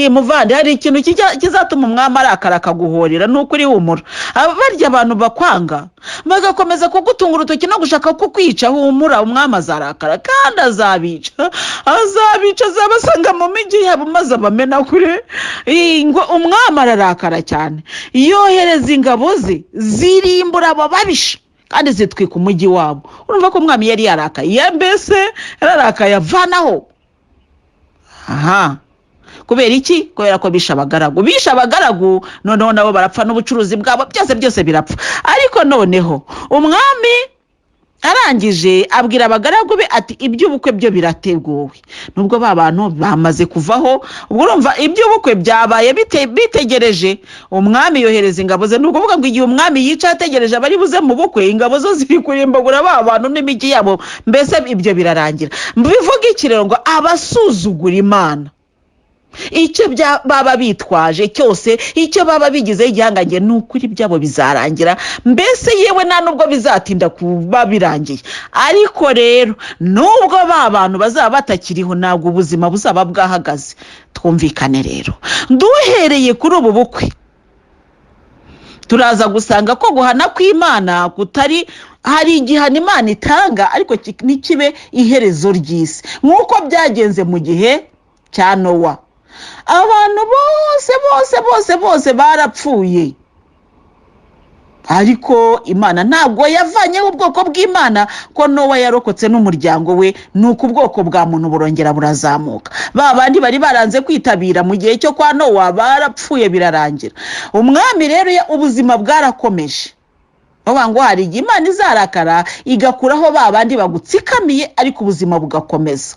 Muvandi hari ikintu kizatuma umwami arakara akaguhorera nuko uri humura. Barya abantu bakwanga bagakomeza kugutunga urutoki no gushaka kukwica, humura umwami azarakara kandi azabica azabasanga mu migi yabo maze abamena kure. Umwami ararakara cyane yohereza ingabo ze zirimbura abo babisha kandi zitwika umujyi wabo. Urumva ko umwami yari yarakaye, mbese yararakaye avanaho. Kubera iki? Kubera ko bisha abagaragu noneho nabo barapfa n'ubucuruzi bwabo byose birapfa. Ariko noneho umwami arangije abwira abagaragu be ati iby'ubukwe byo birateguwe. Nubwo bantu bamaze kuvaho, ubwo urumva iby'ubukwe byabaye bitegereje. Umwami yohereza ingabo ze, nuko kuvuga ngo igihe umwami yica ategereje abari buze mu bukwe, ingabo zo ziri kurimbagura bantu n'imigi yabo, mbese ibyo birarangira. Bivuga iki rero? Ngo abasuzugura Imana icyo baba bitwaje cyose, icyo baba bigize igihangange n'ukuri byabo bizarangira, mbese yewe nta nubwo bizatinda kuba birangiye. Ariko rero nubwo bantu bazaba batakiriho ntabwo ubuzima buzaba bwahagaze. Twumvikane rero, duhereye kuri ubu bukwe turaza gusanga ko guhana kw'Imana kutari hari igihano Imana itanga ariko ntikibe iherezo ry'isi nk'uko byagenze mu gihe cya Nowa. Abantu bose barapfuye, ariko Imana ntabwo yavanyeho ubwoko bw'Imana ko Nowa yarokotse n'umuryango we, nuko ubwoko bwa muntu burongera burazamuka. Babandi bari baranze kwitabira mu gihe cyo kwa Nowa barapfuye birarangira. Umwami rero ubuzima bwarakomeje. Ngo hari igihe Imana izarakara igakuraho babandi bagutsikamiye ariko ubuzima bugakomeza.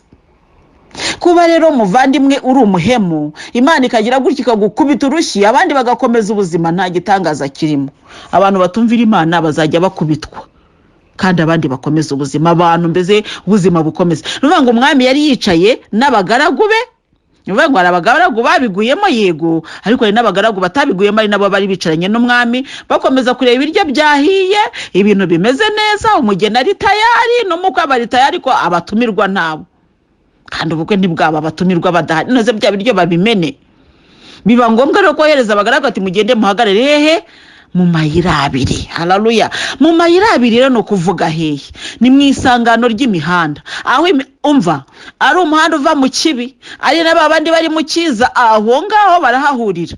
Kuba rero muvandimwe uri umuhemu, Imana ikagira gutya ikagukubita urushyi abandi bagakomeza ubuzima, nta gitangaza kirimo. Abantu batumvira Imana bazajya bakubitwa kandi abandi bakomeza ubuzima, abantu mbese ubuzima bukomeza. Nuvuga ngo umwami yari yicaye n'abagaragu be, nuvuga ngo abagaragu babiguyemo yego, ariko hari n'abagaragu batabiguyemo, ari nabo bari bicaranye n'umwami bakomeza kureba ibiryo byahiye, ibintu bimeze neza, umugeni ari tayari n'umukwe aba tayari, ko abatumirwa nabo. Kandi ubukwe ntibwaba abatumirwa badahari, noze bya biryo babimene. Biba ngombwa rero kohereza abagaragu ati mugende muhagarare hehe mu mayira abiri. Haleluya. Mu mayira abiri rero no kuvuga hehe, ni mu isangano ry'imihanda. Aho umva ari umuhanda uva mu kibi, ari n'abandi bari mu cyiza, aho ngaho barahahurira.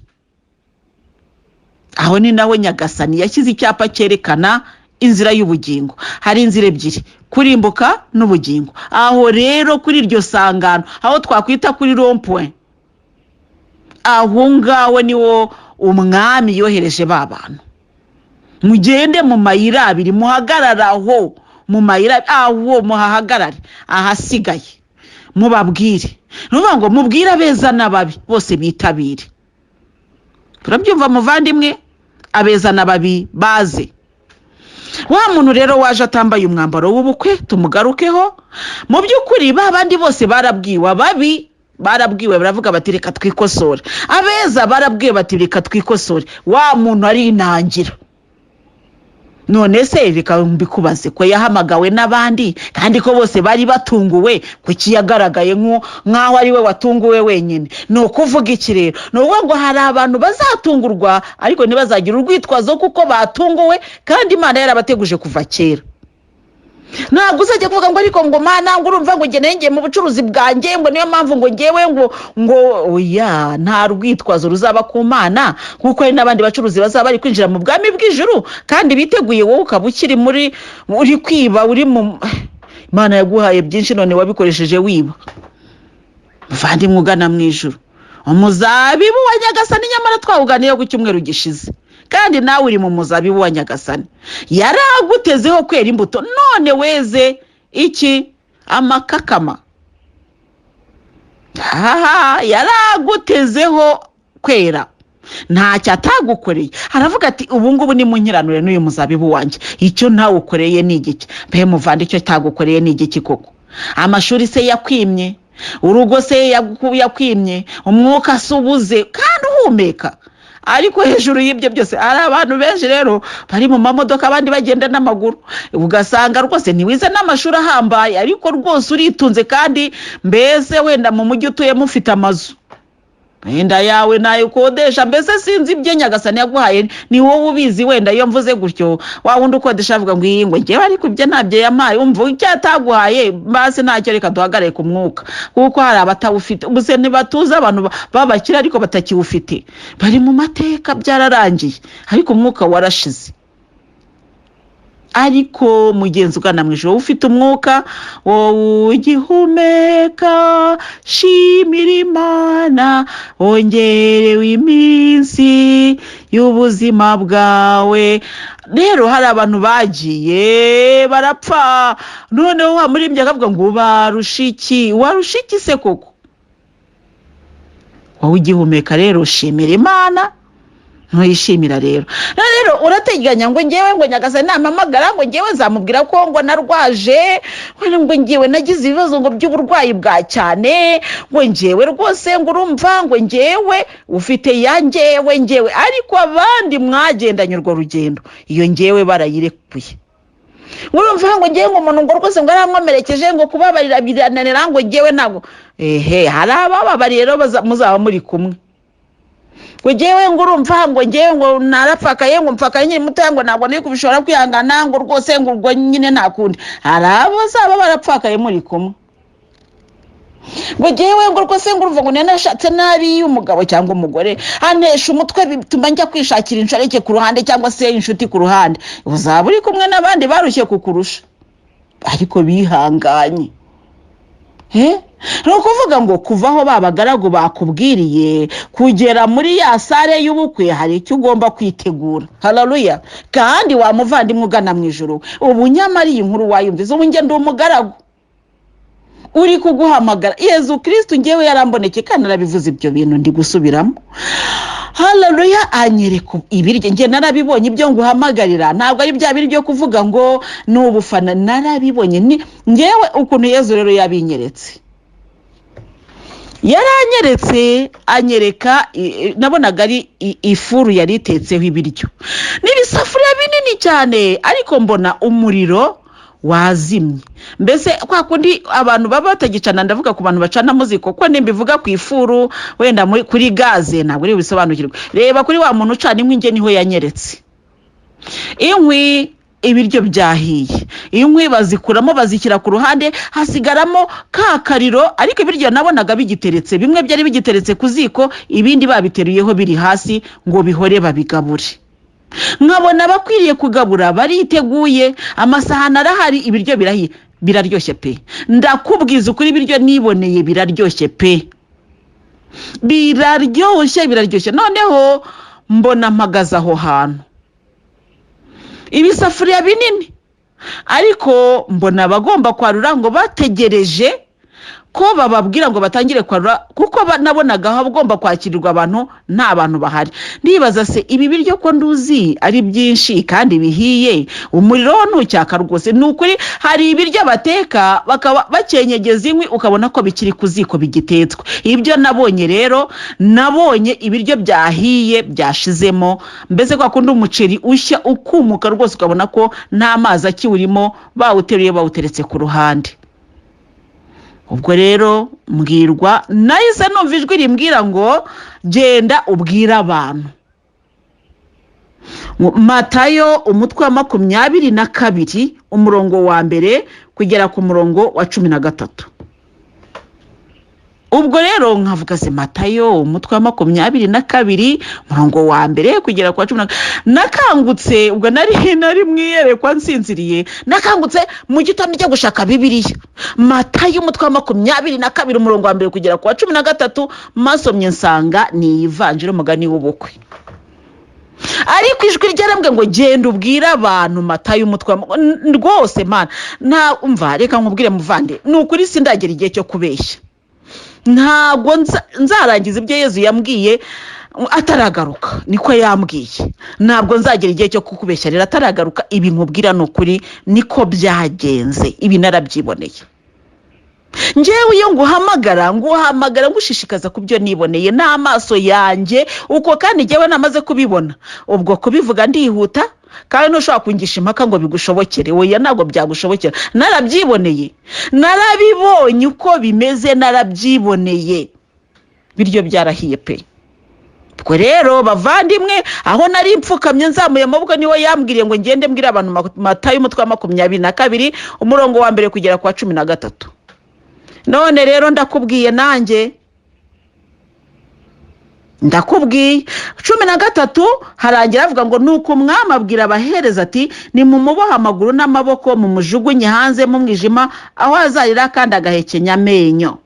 Aho ni nawe Nyagasani yashyize icyapa cyerekana inzira y'ubugingo. Hari inzira ebyiri, kurimbuka n'ubugingo. Aho rero kuri iryo sangano, aho twakwita kuri rond-point, aho ngaho niwo umwami yohereje bantu. Mugende mu mayira abiri, muhagarara aho mu mayira, aho muhahagarare ahasigaye mubabwire nuvuga ngo mubwire abeza n'ababi bose bitabire. Turabyumva muvandimwe, abeza n'ababi baze. Wa muntu rero waje atambaye umwambaro w'ubukwe tumugarukeho. Mu by'ukuri babandi bose barabwiwe, ababi barabwiwe baravuga bati reka twikosore, abeza barabwiwe bati reka twikosore. Wa muntu ari intangira. None se reka mbikubaze ko yahamagawe n'abandi kandi ko bose bari batunguwe, kuki yagaragaye nk'aho ari we watunguwe wenyine? No kuvuga iki rero? No ngo hari abantu bazatungurwa ariko ntibazagira urwitwazo kuko batunguwe kandi Imana yarabateguje kuva kera. Ntabwo uzajya kuvuga ngo ariko ngo Mana ngo urumva ngo ngiye mu bucuruzi bwanjye ngo niyo mpamvu ngo ngewe ngo oya, nta rwitwazo ruzaba ku Mana kuko hari n'abandi bacuruzi bazaba bari kwinjira mu bwami bw'ijuru kandi biteguye, wowe ukaba ukiri uri kwiba, uri mu Imana yaguhaye byinshi none wabikoresheje wiba. Muvandimwe ugana mu ijuru, umuzabibu wa Nyagasani nyamara twawuganiye ku cyumweru gishize, kandi nawe uri mu muzabibu wa Nyagasani. Yaragutezeho kwera imbuto, none weze iki? Amakakama. Yaragutezeho kwera, ntacyo atagukoreye. Aravuga ati ubu ngubu ni munkiranure n'uyu muzabibu wanjye, icyo ntawe ukoreye ni igiki? Mbe muvandi icyo tagukoreye ni igiki koko? Amashuri se yakwimye, urugo se yakwimye, umwuka subuze kandi uhumeka. Ariko hejuru y'ibyo byose hari abantu benshi rero bari mu mamodoka, abandi bagenda n'amaguru, ugasanga rwose ntiwize n'amashuri ahambaye ariko rwose uritunze, kandi mbese wenda mu mujyi utuye mufite amazu, wenda yawe nayo ukodesha. Mbese sinzi ibyo Nyagasani yaguhaye, ni wowe ubizi. Wenda iyo mvuze gutyo wa wundi ukodesha avuga ngo iyi ngo ngewe ariko ibyo ntabyo yampaye. Umva icyo ataguhaye basi ntacyo, reka duhagarare ku mwuka kuko hari abatawufite. Ubuse ntibatuza abantu babakira ariko batakiwufite, bari mu mateka byararangiye ariko umwuka warashize. Ariko mugenzi ugana mu ijuru ufite umwuka, wowe ugihumeka shimira Imana, wongerewe iminsi y'ubuzima bwawe. Rero hari abantu bagiye barapfa, noneho wamurimbye akavuga ngo warushiki se koko? Wowe ugihumeka rero shimira Imana, ntuyishimira rero urateganya ngo ngewe ngo Nyagasani nampamagara ngo ngewe nzamubwira ko ngo narwaje, ngo ngewe nagize ibibazo ngo by'uburwayi bwa cyane, ngo ngewe rwose ngo urumva ngo ngewe ufite ya ngewe. Ariko abandi mwagendanye urwo rugendo, iyo ngewe barayirekuye. Urumva ngo ngewe ngo umuntu ngo rwose ngo aramwomerekeje ngo kubabarira birananira ngo ngewe ntabwo. Hari abababariye rero muzaba muri kumwe. Ngewe ngo urumva ngo ngewe ngo narapfakaye ngo mpfakaye nyine muto ngo ntabwo nari kubishobora kwihangana ngo rwose ngo urwo nyine ntakundi. Hari abazaba barapfakaye muri kumwe. Ngo ngewe ngo rwose ngo urumva ngo nanashatse nabi umugabo cyangwa umugore anesha umutwe bituma njya kwishakira inshoreke ku ruhande cyangwa se inshuti ku ruhande. Uzaba uri kumwe n'abandi barushye kukurusha ariko bihanganye. Ni ukuvuga ngo kuvaho babagaragu bakubwiriye kugera muri ya sare y'ubukwe hari icyo ugomba kwitegura. Haleluya. Kandi wa muvandimwe ugana mu ijuru, ubu nyamara iyi nkuru wayumvize, ubu ngende umugaragu uri kuguhamagara. Yezu Kristo ngewe yaramboneke kandi arabivuze ibyo bintu ndi gusubiramo. Haleluya. Anyereka ibiryo nge narabibonye, ibyo nguhamagarira ntabwo ari bya biryo kuvuga ngo n'ubufana, narabibonye ngewe ukuntu Yezu rero yabinyeretse. Yaranyeretse anyereka, nabonaga ari ifuru yari itetseho ibiryo n'ibisafuriya binini cyane, ariko mbona umuriro wazimye. Mbese kwa kundi abantu baba batagicana, ndavuga ku bantu bacana muziko, ko nimbivuga ku ifuru wenda kuri gaze ntabwo uri bisobanukirwe. Reba kuri wa muntu ucana inkwi, nge niho yanyeretse. Inkwi ibiryo byahiye, inkwi bazikuramo bazishyira ku ruhande, hasigaramo ka kariro, ariko ibiryo nabonaga bigiteretse, bimwe byari bigiteretse ku ziko, ibindi babiteruyeho biri hasi ngo bihore babigabure. Nkabona bakwiriye kugabura, bariteguye, amasahani arahari, ibiryo birahiye, biraryoshye pe. Ndakubwiza ukuri ibiryo niboneye biraryoshye pe, biraryoshye. Noneho mbona mpagaze aho hantu, ibisafuriya binini, ariko mbona abagomba kwarura ngo bategereje ko bababwira ngo batangire kwarura kuko nabonaga hagomba kwakirirwa abantu nta bantu bahari. Ndibaza se ibi biryo ko nduzi ari byinshi kandi bihiye umuriro ntucyaka rwose. Nukuri hari ibiryo bateka bakaba bakenyegeza inkwi ukabona ko bikiri ku ziko bigitetswe. Ibyo nabonye rero, nabonye ibiryo byahiye byashizemo, mbese kwa kundi umuceri ushya ukumuka rwose ukabona ko nta mazi akiwurimo, bawuteruye bawuteretse ku ruhande. Ubwo rero mbwirwa, nahise numva ijwi rimbwira ngo genda ubwira abantu. Matayo umutwe wa 22 umurongo wa mbere kugera ku murongo wa 13. Ubwo rero nkavuga se Matayo umutwe wa 22 umurongo wa mbere kugera kwa 10. Nakangutse ubwo nari mwiyerekwa nsinziriye, nakangutse mu gitondo cyo gushaka Bibiliya. Matayo umutwe wa 22 umurongo wa mbere kugera kwa 13 masomye nsanga ni ivanjiri umugani w'ubukwe. Ariko ijwi ryarambwe ngo genda ubwira abantu. Matayo umutwe rwose mana nta umva, reka nkubwire muvande, nukuri sindagera igihe cyo kubeshya. Ntabwo nzarangiza ibyo Yezu yambwiye ataragaruka, niko yambwiye. Ntabwo nzagera igihe cyo kukubeshya rero ataragaruka. Ibi nkubwira nukuri niko byagenze, ibi narabyiboneye. Njewe iyo nguhamagara ngushishikaza kubyo niboneye n'amaso yanjye, uko kandi njewe namaze kubibona. Ubwo kubivuga ndihuta kandi ntushobora kungisha impaka ngo bigushobokere. Oya, ntabwo byagushobokera. Narabyiboneye, narabibonye uko bimeze, narabyiboneye. Biryo byarahiye pe. Ubwo rero bavandimwe, aho nari mpfukamye nzamuye amaboko niwe yambwiriye ngo ngende mbwira abantu. Matayo umutwe wa 22 umurongo wa mbere kugera kwa 13. None rero ndakubwiye nanjye, ndakubwiye 13 harangira avuga ngo nuko umwami abwira abahereza ati ni mumuboha amaguru n'amaboko mumujugunye hanze mu mwijima aho azarira kandi agahekenya amenyo.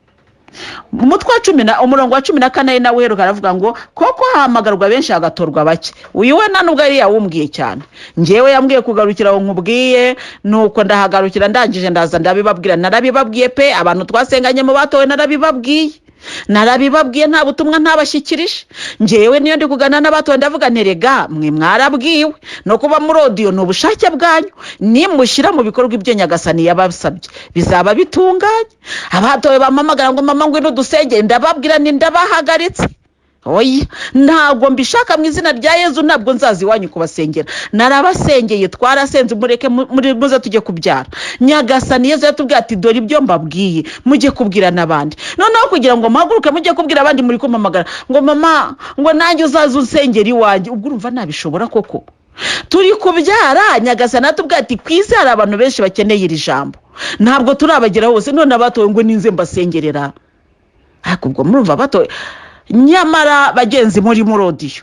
Umutwe wa 10 umurongo wa 14 nawe heruka aravuga ngo koko hahamagarwa benshi hagatorwa bake. Uyu we nubwo ari yawumbwiye cyane. Njewe yambwiye kugarukira aho nkubwiye, nuko ndahagarukira ndangije ndaza ndabibabwira. Narabibabwiye pe, abantu twasenganye mu batowe narabibabwiye nta butumwa ntabashyikirije. Njewe niyo ndi kugana n'abatowe ndavuga nterega mwe mwarabwiwe no kuba muri audio n'ubushake bwanyu, nimushyira mu bikorwa ibyo Nyagasani yabasabye bizaba bitunganye. Abatowe bamamagara ngo mama ngwino dusenge, ndababwira ni ndabahagaritse. Oya, ntabwo mbishaka mu izina rya Yezu, ntabwo nzazi wanyu kubasengera. Narabasengeye, twarasenze, mureke muri muze tujye kubyara. Nyagasani Yezu yatubwiye ati dore ibyo mbabwiye mujye kubwira nabandi. Noneho kugira ngo muhaguruke mujye kubwira abandi muri kumamagara ngo mama ngo nanjye uzaza unsengera iwanjye. Ubwo urumva nabishobora koko? Turi kubyara, Nyagasani atubwiye ati kwisi hari abantu benshi bakeneye iri jambo, ntabwo turabagera hose. None abatowe ngo ninze mbasengerera. Ariko ubwo murumva batowe. Nyamara bagenzi muri audio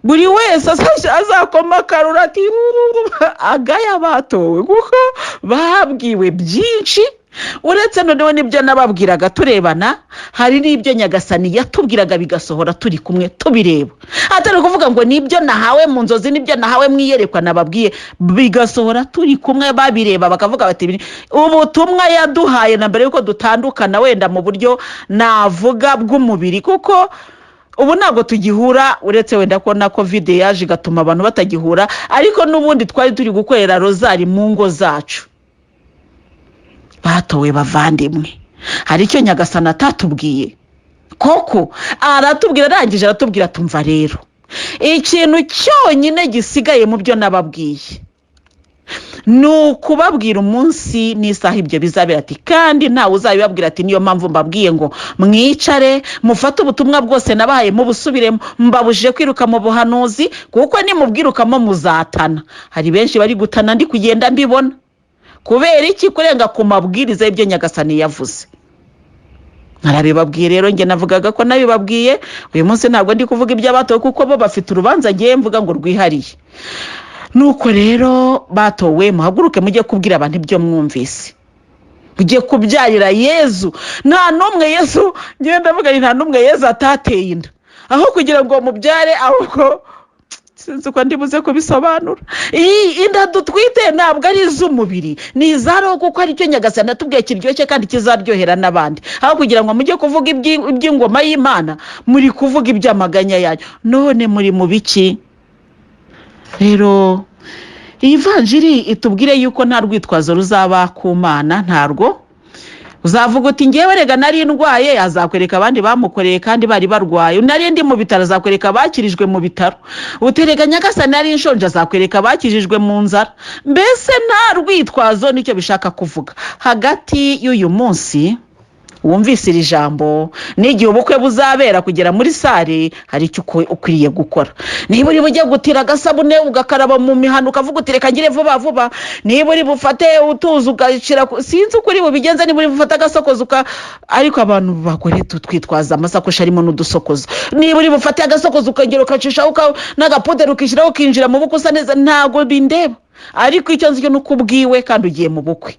buri wese azakoma karura ati agaya batowe kuko babwiwe byinshi. Uretse noneho nibyo nababwiraga turebana, hari n'ibyo Nyagasani yatubwiraga bigasohora turi kumwe tubireba. Atari kuvuga ngo nibyo nahawe mu nzozi, nibyo nahawe mwiyerekwa nababwiye, bigasohora turi kumwe babireba bakavuga bati ubutumwa yaduhaye na mbere yuko dutandukana wenda mu buryo navuga bw'umubiri, kuko ubu ntabwo tugihura. Uretse wenda ko na covid yaje igatuma abantu batagihura, ariko n'ubundi twari turi gukorera rozari mu ngo zacu. Batowe bavandimwe, hari icyo Nyagasani atatubwiye koko, aratubwira arangije aratubwira tumva rero ikintu cyonyine gisigaye mu byo nababwiye nukubabwira umunsi n'isaha ibyo bizabera. Ati kandi ntawe uzabibabwira ati niyo mpamvu mbabwiye ngo mwicare mufate ubutumwa bwose nabahaye mubusubiremo. Mbabujije kwiruka mu buhanuzi kuko nimubwirukamo muzatana. Hari benshi bari gutana ndi kugenda mbibona. Kubera iki? Kurenga ku mabwiriza y'ibyo Nyagasani yavuze. Narabibabwiye rero, nge navugaga ko nabibabwiye. Uyu munsi ntabwo ndi kuvuga iby'abatowe kuko bo bafite urubanza ngiye mvuga ngo rwihariye. Nuko rero batowe muhaguruke mujye kubwira abantu ibyo mwumvise, mujye kubyarira Yezu. Nta numwe Yezu, nge ndavuga nta numwe Yezu atateye inda, aho kugira ngo mubyare ahubwo sinzi uko ndibuze kubisobanura. Inda dutwite ntabwo ari iz'umubiri, ni izaro, kuko ari cyo Nyagasani atubwiye kiryoshye kandi kizaryohera n'abandi. Aho kugira ngo mujye kuvuga iby'ingoma y'Imana, muri kuvuga iby'amaganya yanyu. None muri mu biki? Rero iyi vanjiri itubwire yuko nta rwitwazo ruzaba ku Mana, ntarwo. Uzavuga uti ngewe rega nari ndwaye, azakwereka abandi bamukoreye kandi bari barwaye. Nari ndi mu bitaro, azakwereka abakirijwe mu bitaro. Uterega Nyagasani nari nshonje, azakwereka abakijijwe mu nzara. Mbese nta rwitwazo, nicyo bishaka kuvuga. Hagati y'uyu munsi wumvise iri jambo n'igihe ubukwe buzabera kugera muri sare, hari icyo ukwiriye gukora. Niba uri bujye gutira agasabune ugakaraba mu mihanda, ukavuga uti reka ngire vuba vuba. Niba uri bufate utuzi ugashira, sinzi ukuri bubigenza. Niba uri bufate agasokozo ariko abantu bagore twitwaza amasakoshi arimo n'udusokozo. Niba uri bufate agasokozo ukagera ukacisha n'agapuderi ukishyiraho ukinjira mu bukwe usa neza, ntago bindeba. Ariko icyo nzi cyo nuko ubwiwe kandi ugiye mu bukwe.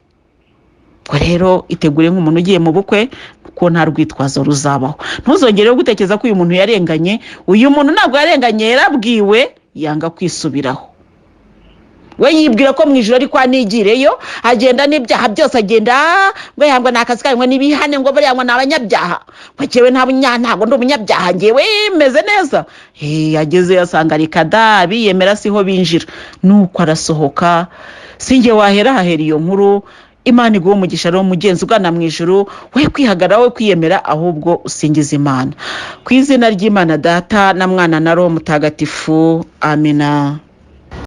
Rero itegure nk'umuntu ugiye mu bukwe, kuko nta rwitwazo ruzabaho. Ntuzongere gutekereza ko uyu muntu yarenganye. Uyu muntu ntabwo yarenganye, yarabwiwe yanga kwisubiraho. We yibwira ko mu ijoro ari kwa nigireyo, agenda n'ibyaha byose, agenda ngo yangwa n'akazi kayo n'ibihane, ngo bari yangwa n'abanyabyaha. Bakewe ntabwo ndi umunyabyaha, ngewe meze neza. Ageze yasanga rikada, biyemera siho binjira. Nuko arasohoka. Singe wahera hahera iyo nkuru. Imana iguhe umugisha rero mugenzi ugana mu ijuru, we kwihagarara, we kwiyemera, ahubwo usingiza Imana. Ku izina ry'Imana Data na Mwana na Roho Mutagatifu. Amina.